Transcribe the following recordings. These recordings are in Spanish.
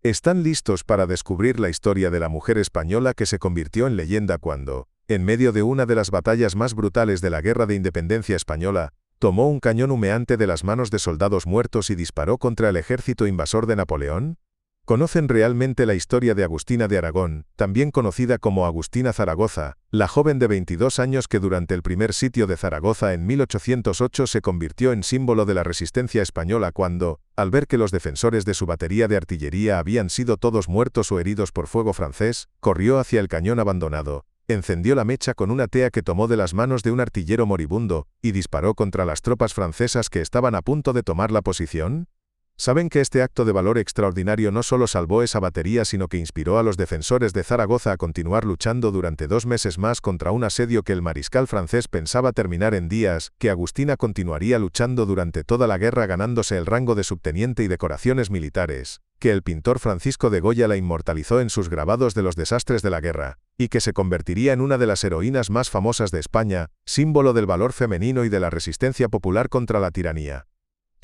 ¿Están listos para descubrir la historia de la mujer española que se convirtió en leyenda cuando, en medio de una de las batallas más brutales de la Guerra de Independencia Española, tomó un cañón humeante de las manos de soldados muertos y disparó contra el ejército invasor de Napoleón? ¿Conocen realmente la historia de Agustina de Aragón, también conocida como Agustina Zaragoza, la joven de 22 años que durante el primer sitio de Zaragoza en 1808 se convirtió en símbolo de la resistencia española cuando, al ver que los defensores de su batería de artillería habían sido todos muertos o heridos por fuego francés, corrió hacia el cañón abandonado, encendió la mecha con una tea que tomó de las manos de un artillero moribundo, y disparó contra las tropas francesas que estaban a punto de tomar la posición? ¿Saben que este acto de valor extraordinario no solo salvó esa batería sino que inspiró a los defensores de Zaragoza a continuar luchando durante 2 meses más contra un asedio que el mariscal francés pensaba terminar en días, que Agustina continuaría luchando durante toda la guerra ganándose el rango de subteniente y decoraciones militares, que el pintor Francisco de Goya la inmortalizó en sus grabados de los desastres de la guerra, y que se convertiría en una de las heroínas más famosas de España, símbolo del valor femenino y de la resistencia popular contra la tiranía?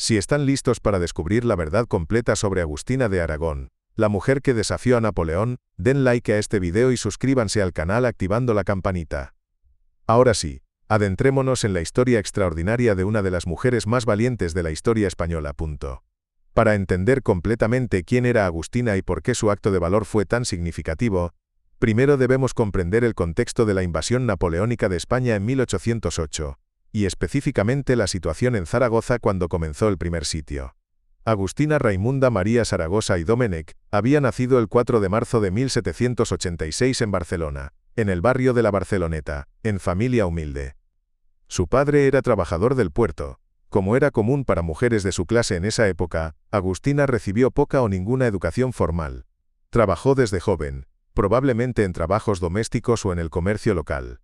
Si están listos para descubrir la verdad completa sobre Agustina de Aragón, la mujer que desafió a Napoleón, den like a este video y suscríbanse al canal activando la campanita. Ahora sí, adentrémonos en la historia extraordinaria de una de las mujeres más valientes de la historia española. Para entender completamente quién era Agustina y por qué su acto de valor fue tan significativo, primero debemos comprender el contexto de la invasión napoleónica de España en 1808. Y específicamente la situación en Zaragoza cuando comenzó el primer sitio. Agustina Raimunda María Zaragoza y Domènech había nacido el 4 de marzo de 1786 en Barcelona, en el barrio de la Barceloneta, en familia humilde. Su padre era trabajador del puerto. Como era común para mujeres de su clase en esa época, Agustina recibió poca o ninguna educación formal. Trabajó desde joven, probablemente en trabajos domésticos o en el comercio local.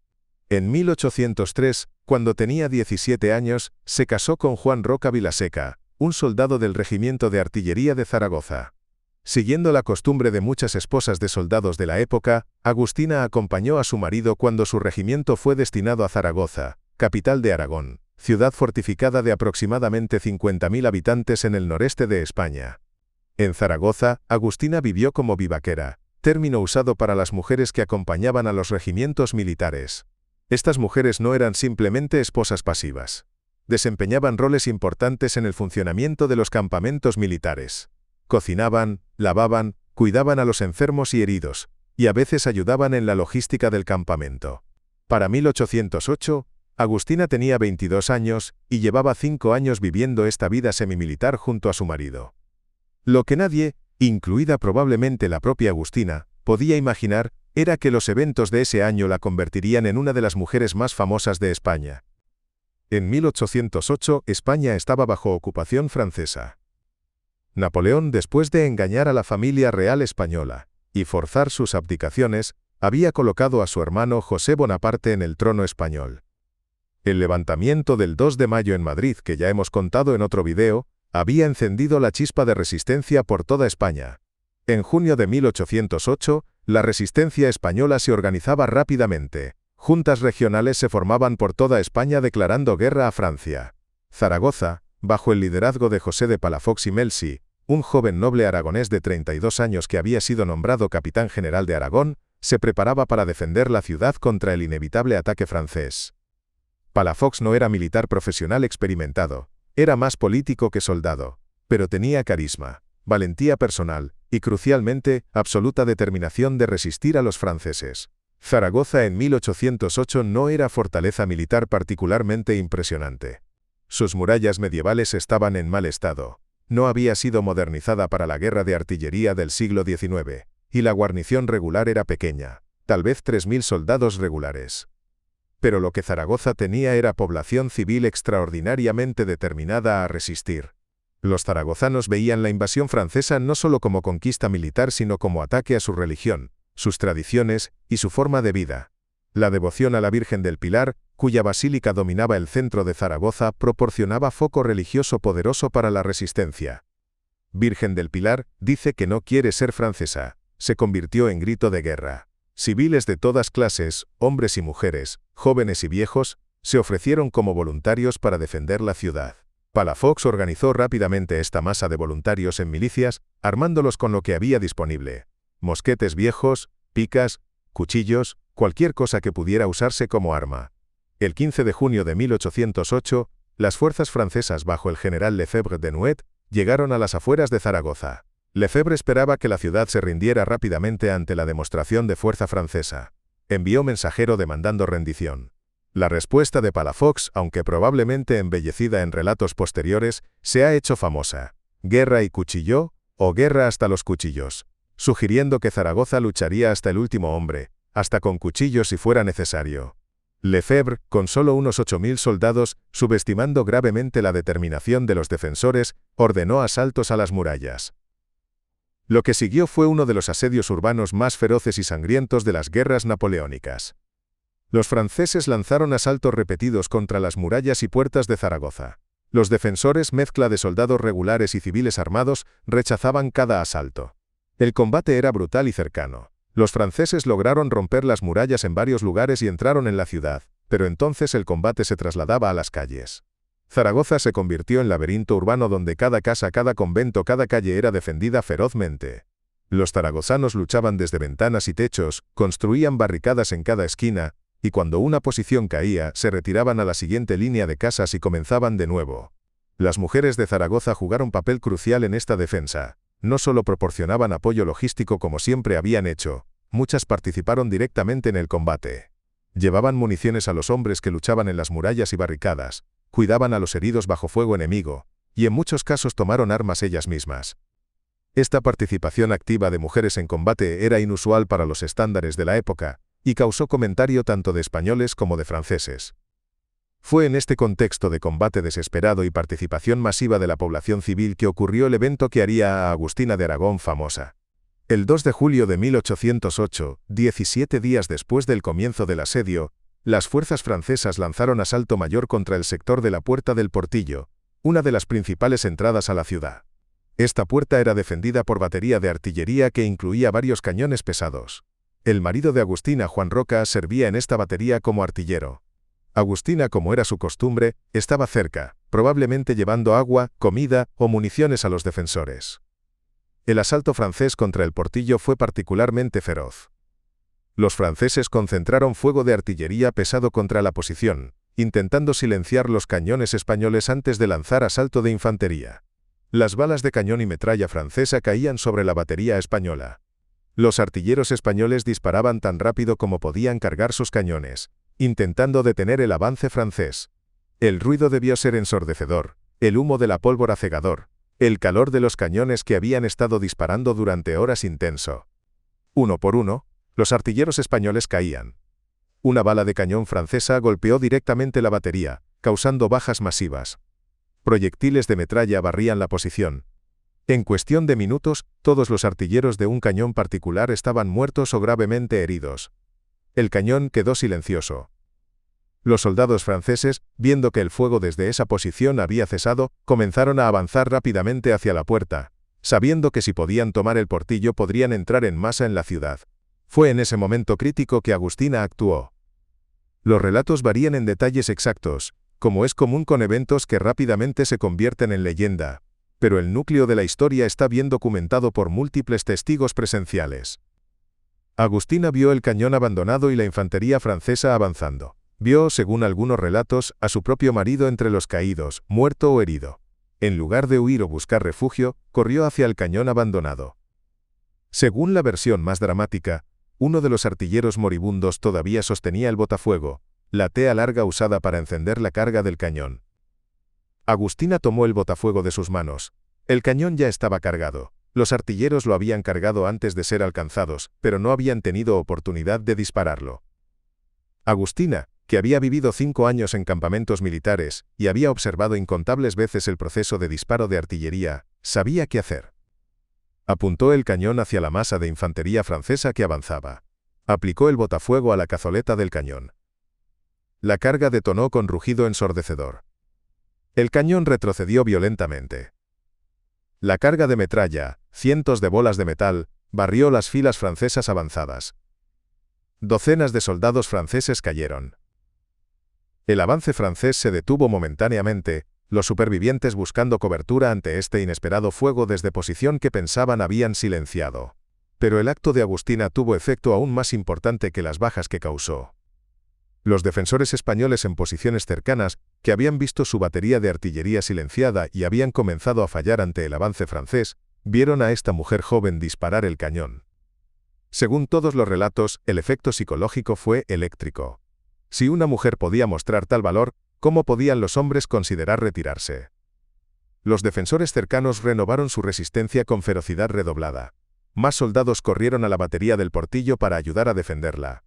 En 1803, cuando tenía 17 años, se casó con Juan Roca Vilaseca, un soldado del regimiento de artillería de Zaragoza. Siguiendo la costumbre de muchas esposas de soldados de la época, Agustina acompañó a su marido cuando su regimiento fue destinado a Zaragoza, capital de Aragón, ciudad fortificada de aproximadamente 50.000 habitantes en el noreste de España. En Zaragoza, Agustina vivió como vivaquera, término usado para las mujeres que acompañaban a los regimientos militares. Estas mujeres no eran simplemente esposas pasivas. Desempeñaban roles importantes en el funcionamiento de los campamentos militares. Cocinaban, lavaban, cuidaban a los enfermos y heridos, y a veces ayudaban en la logística del campamento. Para 1808, Agustina tenía 22 años, y llevaba 5 años viviendo esta vida semimilitar junto a su marido. Lo que nadie, incluida probablemente la propia Agustina, podía imaginar, era que los eventos de ese año la convertirían en una de las mujeres más famosas de España. En 1808, España estaba bajo ocupación francesa. Napoleón, después de engañar a la familia real española y forzar sus abdicaciones, había colocado a su hermano José Bonaparte en el trono español. El levantamiento del 2 de mayo en Madrid, que ya hemos contado en otro video, había encendido la chispa de resistencia por toda España. En junio de 1808, la resistencia española se organizaba rápidamente. Juntas regionales se formaban por toda España declarando guerra a Francia. Zaragoza, bajo el liderazgo de José de Palafox y Melzi, un joven noble aragonés de 32 años que había sido nombrado capitán general de Aragón, se preparaba para defender la ciudad contra el inevitable ataque francés. Palafox no era militar profesional experimentado, era más político que soldado, pero tenía carisma, valentía personal, y crucialmente, absoluta determinación de resistir a los franceses. Zaragoza en 1808 no era fortaleza militar particularmente impresionante. Sus murallas medievales estaban en mal estado. No había sido modernizada para la guerra de artillería del siglo XIX, y la guarnición regular era pequeña, tal vez 3.000 soldados regulares. Pero lo que Zaragoza tenía era población civil extraordinariamente determinada a resistir. Los zaragozanos veían la invasión francesa no solo como conquista militar sino como ataque a su religión, sus tradiciones y su forma de vida. La devoción a la Virgen del Pilar, cuya basílica dominaba el centro de Zaragoza, proporcionaba foco religioso poderoso para la resistencia. Virgen del Pilar, dice que no quiere ser francesa, se convirtió en grito de guerra. Civiles de todas clases, hombres y mujeres, jóvenes y viejos, se ofrecieron como voluntarios para defender la ciudad. Palafox organizó rápidamente esta masa de voluntarios en milicias, armándolos con lo que había disponible: mosquetes viejos, picas, cuchillos, cualquier cosa que pudiera usarse como arma. El 15 de junio de 1808, las fuerzas francesas bajo el general Lefebvre Desnouettes llegaron a las afueras de Zaragoza. Lefebvre esperaba que la ciudad se rindiera rápidamente ante la demostración de fuerza francesa. Envió mensajero demandando rendición. La respuesta de Palafox, aunque probablemente embellecida en relatos posteriores, se ha hecho famosa: guerra y cuchillo, o guerra hasta los cuchillos, sugiriendo que Zaragoza lucharía hasta el último hombre, hasta con cuchillos si fuera necesario. Lefebvre, con solo unos 8.000 soldados, subestimando gravemente la determinación de los defensores, ordenó asaltos a las murallas. Lo que siguió fue uno de los asedios urbanos más feroces y sangrientos de las guerras napoleónicas. Los franceses lanzaron asaltos repetidos contra las murallas y puertas de Zaragoza. Los defensores, mezcla de soldados regulares y civiles armados, rechazaban cada asalto. El combate era brutal y cercano. Los franceses lograron romper las murallas en varios lugares y entraron en la ciudad, pero entonces el combate se trasladaba a las calles. Zaragoza se convirtió en laberinto urbano donde cada casa, cada convento, cada calle era defendida ferozmente. Los zaragozanos luchaban desde ventanas y techos, construían barricadas en cada esquina, y cuando una posición caía, se retiraban a la siguiente línea de casas y comenzaban de nuevo. Las mujeres de Zaragoza jugaron papel crucial en esta defensa. No solo proporcionaban apoyo logístico como siempre habían hecho, muchas participaron directamente en el combate. Llevaban municiones a los hombres que luchaban en las murallas y barricadas, cuidaban a los heridos bajo fuego enemigo, y en muchos casos tomaron armas ellas mismas. Esta participación activa de mujeres en combate era inusual para los estándares de la época, y causó comentario tanto de españoles como de franceses. Fue en este contexto de combate desesperado y participación masiva de la población civil que ocurrió el evento que haría a Agustina de Aragón famosa. El 2 de julio de 1808, 17 días después del comienzo del asedio, las fuerzas francesas lanzaron asalto mayor contra el sector de la Puerta del Portillo, una de las principales entradas a la ciudad. Esta puerta era defendida por batería de artillería que incluía varios cañones pesados. El marido de Agustina, Juan Roca, servía en esta batería como artillero. Agustina, como era su costumbre, estaba cerca, probablemente llevando agua, comida o municiones a los defensores. El asalto francés contra el Portillo fue particularmente feroz. Los franceses concentraron fuego de artillería pesado contra la posición, intentando silenciar los cañones españoles antes de lanzar asalto de infantería. Las balas de cañón y metralla francesa caían sobre la batería española. Los artilleros españoles disparaban tan rápido como podían cargar sus cañones, intentando detener el avance francés. El ruido debió ser ensordecedor, el humo de la pólvora cegador, el calor de los cañones que habían estado disparando durante horas intenso. Uno por uno, los artilleros españoles caían. Una bala de cañón francesa golpeó directamente la batería, causando bajas masivas. Proyectiles de metralla barrían la posición. En cuestión de minutos, todos los artilleros de un cañón particular estaban muertos o gravemente heridos. El cañón quedó silencioso. Los soldados franceses, viendo que el fuego desde esa posición había cesado, comenzaron a avanzar rápidamente hacia la puerta, sabiendo que si podían tomar el Portillo podrían entrar en masa en la ciudad. Fue en ese momento crítico que Agustina actuó. Los relatos varían en detalles exactos, como es común con eventos que rápidamente se convierten en leyenda, pero el núcleo de la historia está bien documentado por múltiples testigos presenciales. Agustina vio el cañón abandonado y la infantería francesa avanzando. Vio, según algunos relatos, a su propio marido entre los caídos, muerto o herido. En lugar de huir o buscar refugio, corrió hacia el cañón abandonado. Según la versión más dramática, uno de los artilleros moribundos todavía sostenía el botafuego, la tea larga usada para encender la carga del cañón. Agustina tomó el botafuego de sus manos. El cañón ya estaba cargado. Los artilleros lo habían cargado antes de ser alcanzados, pero no habían tenido oportunidad de dispararlo. Agustina, que había vivido 5 años en campamentos militares, y había observado incontables veces el proceso de disparo de artillería, sabía qué hacer. Apuntó el cañón hacia la masa de infantería francesa que avanzaba. Aplicó el botafuego a la cazoleta del cañón. La carga detonó con rugido ensordecedor. El cañón retrocedió violentamente. La carga de metralla, cientos de bolas de metal, barrió las filas francesas avanzadas. Docenas de soldados franceses cayeron. El avance francés se detuvo momentáneamente, los supervivientes buscando cobertura ante este inesperado fuego desde posición que pensaban habían silenciado. Pero el acto de Agustina tuvo efecto aún más importante que las bajas que causó. Los defensores españoles en posiciones cercanas, que habían visto su batería de artillería silenciada y habían comenzado a fallar ante el avance francés, vieron a esta mujer joven disparar el cañón. Según todos los relatos, el efecto psicológico fue eléctrico. Si una mujer podía mostrar tal valor, ¿cómo podían los hombres considerar retirarse? Los defensores cercanos renovaron su resistencia con ferocidad redoblada. Más soldados corrieron a la batería del Portillo para ayudar a defenderla.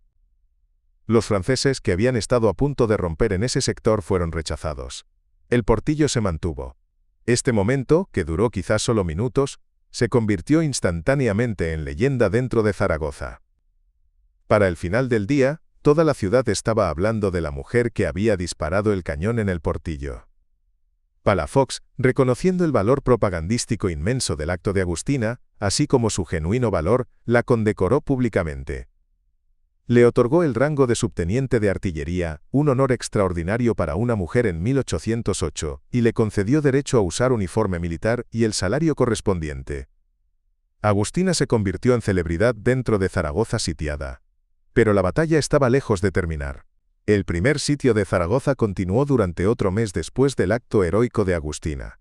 Los franceses que habían estado a punto de romper en ese sector fueron rechazados. El Portillo se mantuvo. Este momento, que duró quizás solo minutos, se convirtió instantáneamente en leyenda dentro de Zaragoza. Para el final del día, toda la ciudad estaba hablando de la mujer que había disparado el cañón en el Portillo. Palafox, reconociendo el valor propagandístico inmenso del acto de Agustina, así como su genuino valor, la condecoró públicamente. Le otorgó el rango de subteniente de artillería, un honor extraordinario para una mujer en 1808, y le concedió derecho a usar uniforme militar y el salario correspondiente. Agustina se convirtió en celebridad dentro de Zaragoza sitiada. Pero la batalla estaba lejos de terminar. El primer sitio de Zaragoza continuó durante otro mes después del acto heroico de Agustina.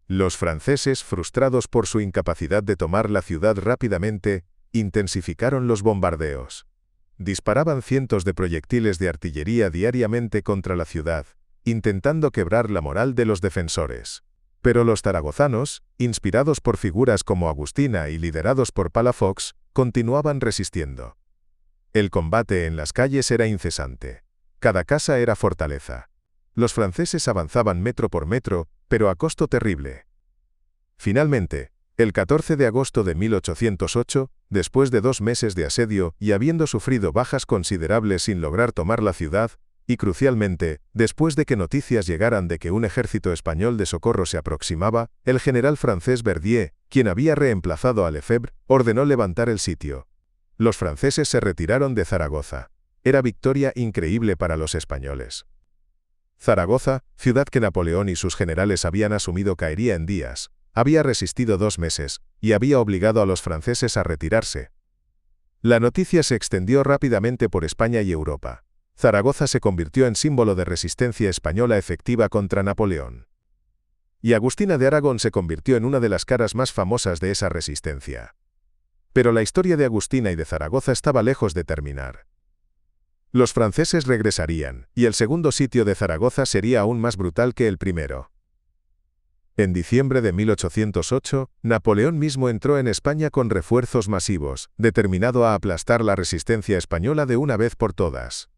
Los franceses, frustrados por su incapacidad de tomar la ciudad rápidamente, intensificaron los bombardeos. Disparaban cientos de proyectiles de artillería diariamente contra la ciudad, intentando quebrar la moral de los defensores. Pero los zaragozanos, inspirados por figuras como Agustina y liderados por Palafox, continuaban resistiendo. El combate en las calles era incesante. Cada casa era fortaleza. Los franceses avanzaban metro por metro, pero a costo terrible. Finalmente, el 14 de agosto de 1808, después de 2 meses de asedio y habiendo sufrido bajas considerables sin lograr tomar la ciudad, y crucialmente, después de que noticias llegaran de que un ejército español de socorro se aproximaba, el general francés Verdier, quien había reemplazado a Lefebvre, ordenó levantar el sitio. Los franceses se retiraron de Zaragoza. Era victoria increíble para los españoles. Zaragoza, ciudad que Napoleón y sus generales habían asumido caería en días, había resistido 2 meses, y había obligado a los franceses a retirarse. La noticia se extendió rápidamente por España y Europa. Zaragoza se convirtió en símbolo de resistencia española efectiva contra Napoleón. Y Agustina de Aragón se convirtió en una de las caras más famosas de esa resistencia. Pero la historia de Agustina y de Zaragoza estaba lejos de terminar. Los franceses regresarían, y el segundo sitio de Zaragoza sería aún más brutal que el primero. En diciembre de 1808, Napoleón mismo entró en España con refuerzos masivos, determinado a aplastar la resistencia española de una vez por todas.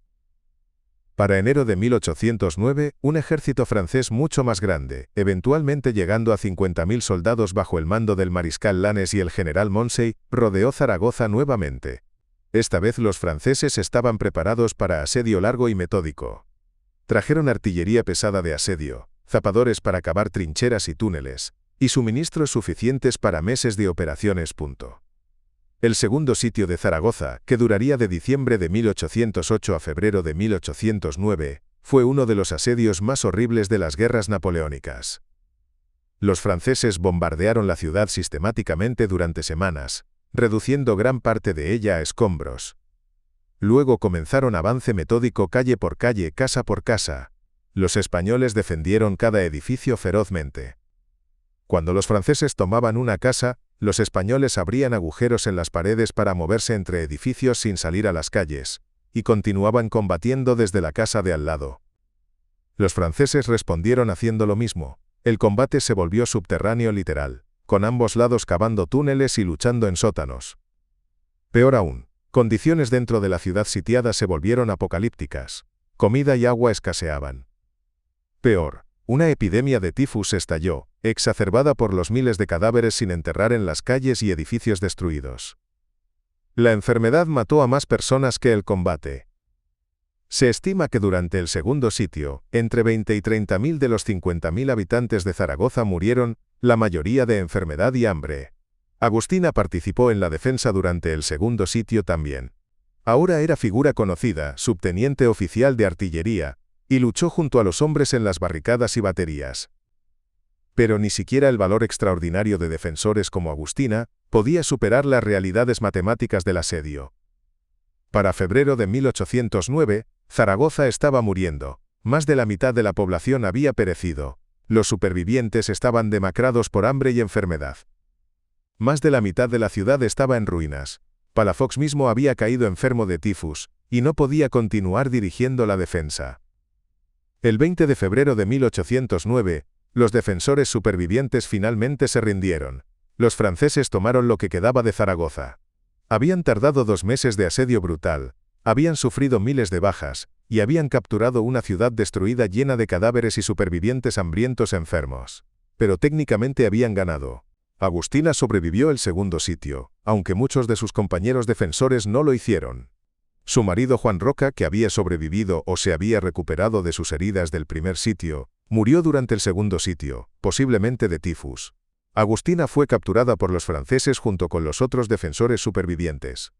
Para enero de 1809, un ejército francés mucho más grande, eventualmente llegando a 50.000 soldados bajo el mando del mariscal Lannes y el general Moncey, rodeó Zaragoza nuevamente. Esta vez los franceses estaban preparados para asedio largo y metódico. Trajeron artillería pesada de asedio, zapadores para cavar trincheras y túneles, y suministros suficientes para meses de operaciones. El segundo sitio de Zaragoza, que duraría de diciembre de 1808 a febrero de 1809, fue uno de los asedios más horribles de las guerras napoleónicas. Los franceses bombardearon la ciudad sistemáticamente durante semanas, reduciendo gran parte de ella a escombros. Luego comenzaron avance metódico calle por calle, casa por casa. Los españoles defendieron cada edificio ferozmente. Cuando los franceses tomaban una casa, los españoles abrían agujeros en las paredes para moverse entre edificios sin salir a las calles, y continuaban combatiendo desde la casa de al lado. Los franceses respondieron haciendo lo mismo. El combate se volvió subterráneo literal, con ambos lados cavando túneles y luchando en sótanos. Peor aún, condiciones dentro de la ciudad sitiada se volvieron apocalípticas. Comida y agua escaseaban. Peor, una epidemia de tifus estalló, exacerbada por los miles de cadáveres sin enterrar en las calles y edificios destruidos. La enfermedad mató a más personas que el combate. Se estima que durante el segundo sitio, entre 20 y 30.000 de los 50.000 habitantes de Zaragoza murieron, la mayoría de enfermedad y hambre. Agustina participó en la defensa durante el segundo sitio también. Ahora era figura conocida, subteniente oficial de artillería, y luchó junto a los hombres en las barricadas y baterías. Pero ni siquiera el valor extraordinario de defensores como Agustina podía superar las realidades matemáticas del asedio. Para febrero de 1809, Zaragoza estaba muriendo. Más de la mitad de la población había perecido. Los supervivientes estaban demacrados por hambre y enfermedad. Más de la mitad de la ciudad estaba en ruinas. Palafox mismo había caído enfermo de tifus, y no podía continuar dirigiendo la defensa. El 20 de febrero de 1809, los defensores supervivientes finalmente se rindieron. Los franceses tomaron lo que quedaba de Zaragoza. Habían tardado 2 meses de asedio brutal, habían sufrido miles de bajas, y habían capturado una ciudad destruida llena de cadáveres y supervivientes hambrientos enfermos. Pero técnicamente habían ganado. Agustina sobrevivió el segundo sitio, aunque muchos de sus compañeros defensores no lo hicieron. Su marido Juan Roca, que había sobrevivido o se había recuperado de sus heridas del primer sitio, murió durante el segundo sitio, posiblemente de tifus. Agustina fue capturada por los franceses junto con los otros defensores supervivientes.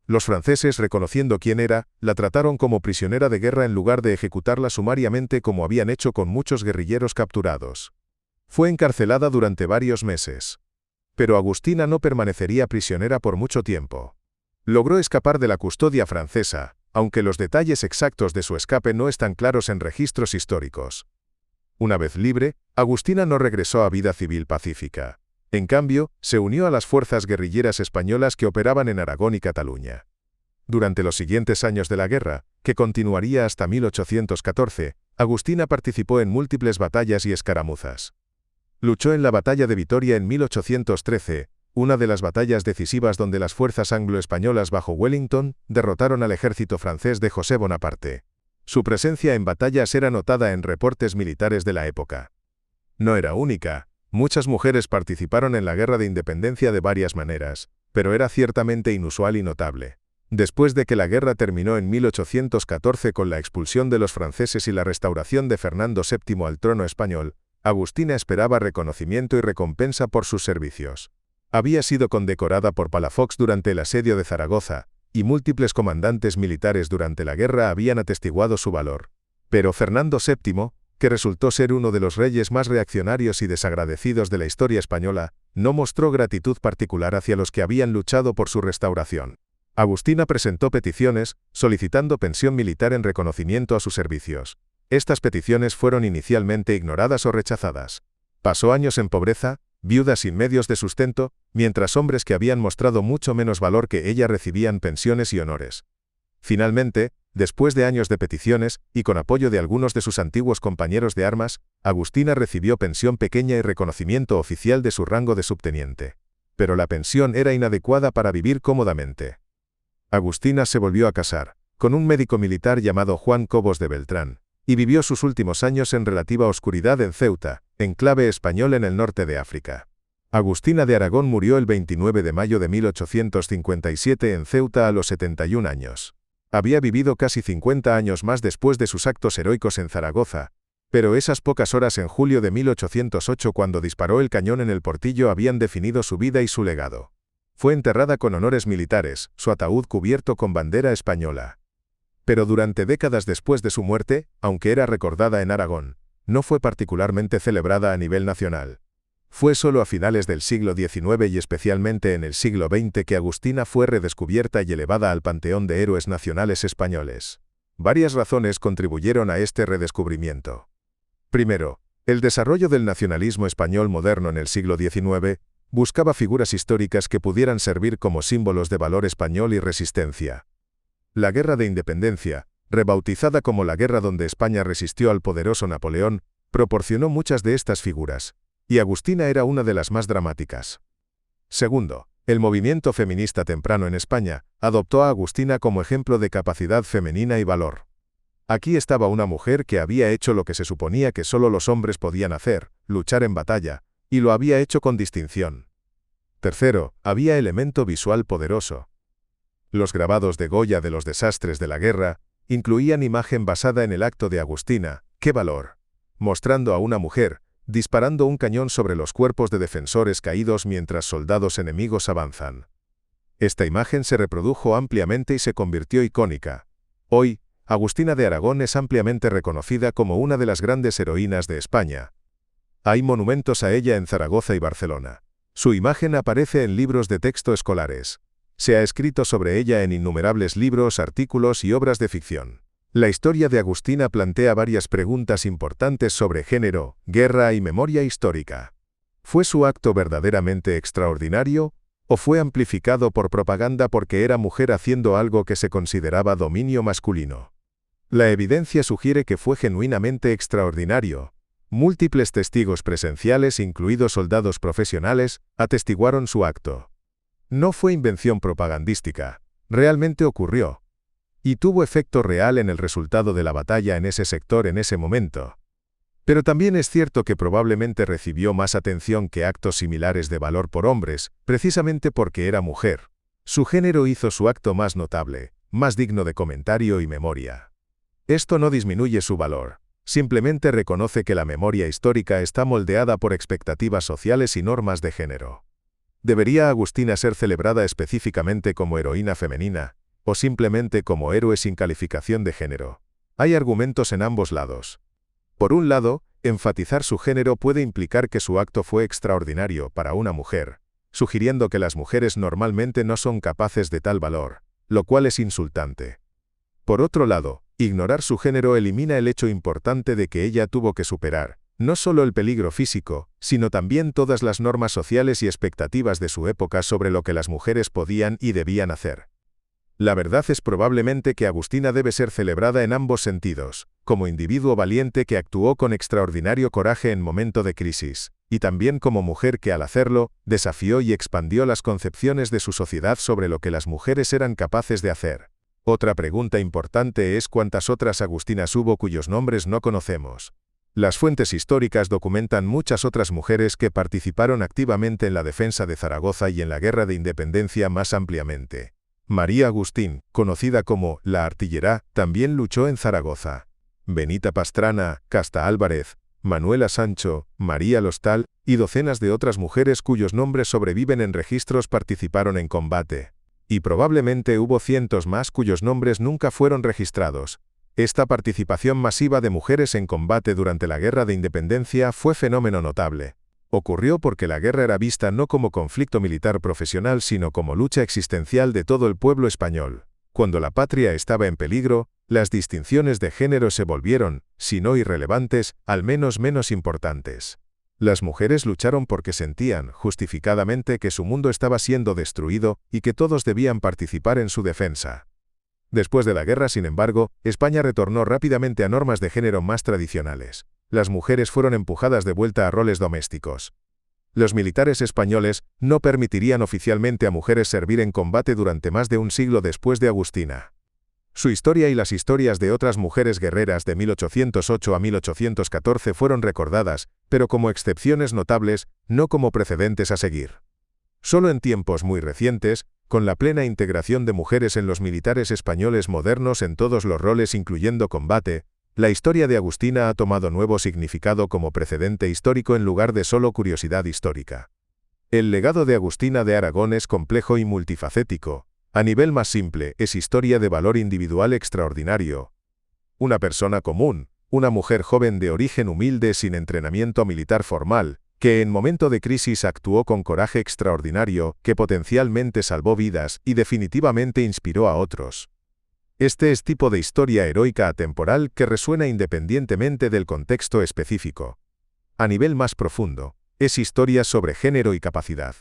Los franceses, reconociendo quién era, la trataron como prisionera de guerra en lugar de ejecutarla sumariamente como habían hecho con muchos guerrilleros capturados. Fue encarcelada durante varios meses. Pero Agustina no permanecería prisionera por mucho tiempo. Logró escapar de la custodia francesa, aunque los detalles exactos de su escape no están claros en registros históricos. Una vez libre, Agustina no regresó a vida civil pacífica. En cambio, se unió a las fuerzas guerrilleras españolas que operaban en Aragón y Cataluña. Durante los siguientes años de la guerra, que continuaría hasta 1814, Agustina participó en múltiples batallas y escaramuzas. Luchó en la Batalla de Vitoria en 1813, una de las batallas decisivas donde las fuerzas anglo-españolas bajo Wellington derrotaron al ejército francés de José Bonaparte. Su presencia en batallas era notada en reportes militares de la época. No era única, muchas mujeres participaron en la Guerra de Independencia de varias maneras, pero era ciertamente inusual y notable. Después de que la guerra terminó en 1814 con la expulsión de los franceses y la restauración de Fernando VII al trono español, Agustina esperaba reconocimiento y recompensa por sus servicios. Había sido condecorada por Palafox durante el asedio de Zaragoza, y múltiples comandantes militares durante la guerra habían atestiguado su valor. Pero Fernando VII, que resultó ser uno de los reyes más reaccionarios y desagradecidos de la historia española, no mostró gratitud particular hacia los que habían luchado por su restauración. Agustina presentó peticiones, solicitando pensión militar en reconocimiento a sus servicios. Estas peticiones fueron inicialmente ignoradas o rechazadas. Pasó años en pobreza, viuda sin medios de sustento, mientras hombres que habían mostrado mucho menos valor que ella recibían pensiones y honores. Finalmente, después de años de peticiones, y con apoyo de algunos de sus antiguos compañeros de armas, Agustina recibió pensión pequeña y reconocimiento oficial de su rango de subteniente. Pero la pensión era inadecuada para vivir cómodamente. Agustina se volvió a casar, con un médico militar llamado Juan Cobos de Beltrán, y vivió sus últimos años en relativa oscuridad en Ceuta, enclave español en el norte de África. Agustina de Aragón murió el 29 de mayo de 1857 en Ceuta a los 71 años. Había vivido casi 50 años más después de sus actos heroicos en Zaragoza, pero esas pocas horas en julio de 1808 cuando disparó el cañón en el Portillo habían definido su vida y su legado. Fue enterrada con honores militares, su ataúd cubierto con bandera española. Pero durante décadas después de su muerte, aunque era recordada en Aragón, no fue particularmente celebrada a nivel nacional. Fue solo a finales del siglo XIX y especialmente en el siglo XX que Agustina fue redescubierta y elevada al panteón de héroes nacionales españoles. Varias razones contribuyeron a este redescubrimiento. Primero, el desarrollo del nacionalismo español moderno en el siglo XIX buscaba figuras históricas que pudieran servir como símbolos de valor español y resistencia. La Guerra de Independencia, rebautizada como la guerra donde España resistió al poderoso Napoleón, proporcionó muchas de estas figuras, y Agustina era una de las más dramáticas. Segundo, el movimiento feminista temprano en España adoptó a Agustina como ejemplo de capacidad femenina y valor. Aquí estaba una mujer que había hecho lo que se suponía que solo los hombres podían hacer, luchar en batalla, y lo había hecho con distinción. Tercero, había elemento visual poderoso. Los grabados de Goya de los desastres de la guerra incluían imagen basada en el acto de Agustina, ¡qué valor!, mostrando a una mujer disparando un cañón sobre los cuerpos de defensores caídos mientras soldados enemigos avanzan. Esta imagen se reprodujo ampliamente y se convirtió icónica. Hoy, Agustina de Aragón es ampliamente reconocida como una de las grandes heroínas de España. Hay monumentos a ella en Zaragoza y Barcelona. Su imagen aparece en libros de texto escolares. Se ha escrito sobre ella en innumerables libros, artículos y obras de ficción. La historia de Agustina plantea varias preguntas importantes sobre género, guerra y memoria histórica. ¿Fue su acto verdaderamente extraordinario? ¿O fue amplificado por propaganda porque era mujer haciendo algo que se consideraba dominio masculino? La evidencia sugiere que fue genuinamente extraordinario. Múltiples testigos presenciales, incluidos soldados profesionales, atestiguaron su acto. No fue invención propagandística, realmente ocurrió. Y tuvo efecto real en el resultado de la batalla en ese sector en ese momento. Pero también es cierto que probablemente recibió más atención que actos similares de valor por hombres, precisamente porque era mujer. Su género hizo su acto más notable, más digno de comentario y memoria. Esto no disminuye su valor, simplemente reconoce que la memoria histórica está moldeada por expectativas sociales y normas de género. ¿Debería Agustina ser celebrada específicamente como heroína femenina, o simplemente como héroe sin calificación de género? Hay argumentos en ambos lados. Por un lado, enfatizar su género puede implicar que su acto fue extraordinario para una mujer, sugiriendo que las mujeres normalmente no son capaces de tal valor, lo cual es insultante. Por otro lado, ignorar su género elimina el hecho importante de que ella tuvo que superar, no solo el peligro físico, sino también todas las normas sociales y expectativas de su época sobre lo que las mujeres podían y debían hacer. La verdad es probablemente que Agustina debe ser celebrada en ambos sentidos, como individuo valiente que actuó con extraordinario coraje en momento de crisis, y también como mujer que al hacerlo, desafió y expandió las concepciones de su sociedad sobre lo que las mujeres eran capaces de hacer. Otra pregunta importante es cuántas otras Agustinas hubo cuyos nombres no conocemos. Las fuentes históricas documentan muchas otras mujeres que participaron activamente en la defensa de Zaragoza y en la Guerra de Independencia más ampliamente. María Agustín, conocida como la Artillera, también luchó en Zaragoza. Benita Pastrana, Casta Álvarez, Manuela Sancho, María Lostal y docenas de otras mujeres cuyos nombres sobreviven en registros participaron en combate. Y probablemente hubo cientos más cuyos nombres nunca fueron registrados. Esta participación masiva de mujeres en combate durante la Guerra de Independencia fue fenómeno notable. Ocurrió porque la guerra era vista no como conflicto militar profesional sino como lucha existencial de todo el pueblo español. Cuando la patria estaba en peligro, las distinciones de género se volvieron, si no irrelevantes, al menos menos importantes. Las mujeres lucharon porque sentían, justificadamente, que su mundo estaba siendo destruido y que todos debían participar en su defensa. Después de la guerra, sin embargo, España retornó rápidamente a normas de género más tradicionales. Las mujeres fueron empujadas de vuelta a roles domésticos. Los militares españoles no permitirían oficialmente a mujeres servir en combate durante más de un siglo después de Agustina. Su historia y las historias de otras mujeres guerreras de 1808 a 1814 fueron recordadas, pero como excepciones notables, no como precedentes a seguir. Solo en tiempos muy recientes, con la plena integración de mujeres en los militares españoles modernos en todos los roles incluyendo combate, la historia de Agustina ha tomado nuevo significado como precedente histórico en lugar de solo curiosidad histórica. El legado de Agustina de Aragón es complejo y multifacético. A nivel más simple, es historia de valor individual extraordinario. Una persona común, una mujer joven de origen humilde sin entrenamiento militar formal, que en momento de crisis actuó con coraje extraordinario, que potencialmente salvó vidas y definitivamente inspiró a otros. Este es tipo de historia heroica atemporal que resuena independientemente del contexto específico. A nivel más profundo, es historia sobre género y capacidad.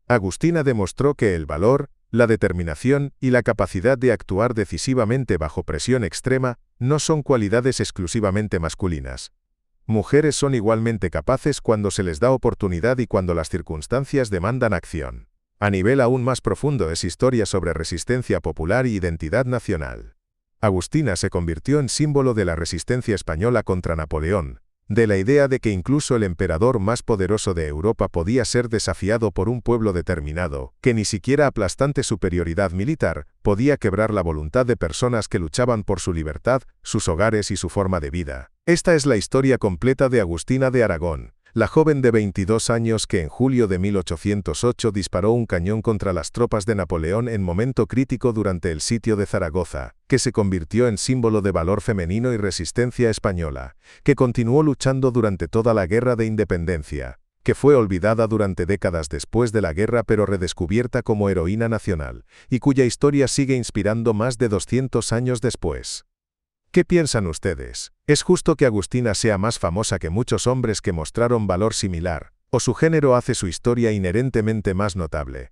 Agustina demostró que el valor, la determinación y la capacidad de actuar decisivamente bajo presión extrema no son cualidades exclusivamente masculinas. Mujeres son igualmente capaces cuando se les da oportunidad y cuando las circunstancias demandan acción. A nivel aún más profundo es historia sobre resistencia popular y identidad nacional. Agustina se convirtió en símbolo de la resistencia española contra Napoleón, de la idea de que incluso el emperador más poderoso de Europa podía ser desafiado por un pueblo determinado, que ni siquiera aplastante superioridad militar podía quebrar la voluntad de personas que luchaban por su libertad, sus hogares y su forma de vida. Esta es la historia completa de Agustina de Aragón, la joven de 22 años que en julio de 1808 disparó un cañón contra las tropas de Napoleón en momento crítico durante el sitio de Zaragoza, que se convirtió en símbolo de valor femenino y resistencia española, que continuó luchando durante toda la Guerra de Independencia, que fue olvidada durante décadas después de la guerra pero redescubierta como heroína nacional, y cuya historia sigue inspirando más de 200 años después. ¿Qué piensan ustedes? ¿Es justo que Agustina sea más famosa que muchos hombres que mostraron valor similar, o su género hace su historia inherentemente más notable?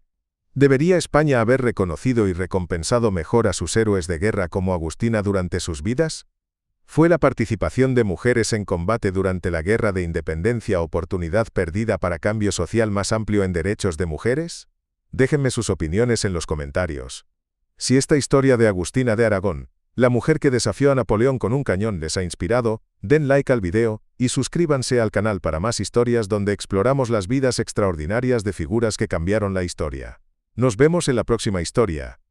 ¿Debería España haber reconocido y recompensado mejor a sus héroes de guerra como Agustina durante sus vidas? ¿Fue la participación de mujeres en combate durante la Guerra de Independencia oportunidad perdida para cambio social más amplio en derechos de mujeres? Déjenme sus opiniones en los comentarios. Si esta historia de Agustina de Aragón, la mujer que desafió a Napoleón con un cañón, les ha inspirado, den like al video y suscríbanse al canal para más historias donde exploramos las vidas extraordinarias de figuras que cambiaron la historia. Nos vemos en la próxima historia.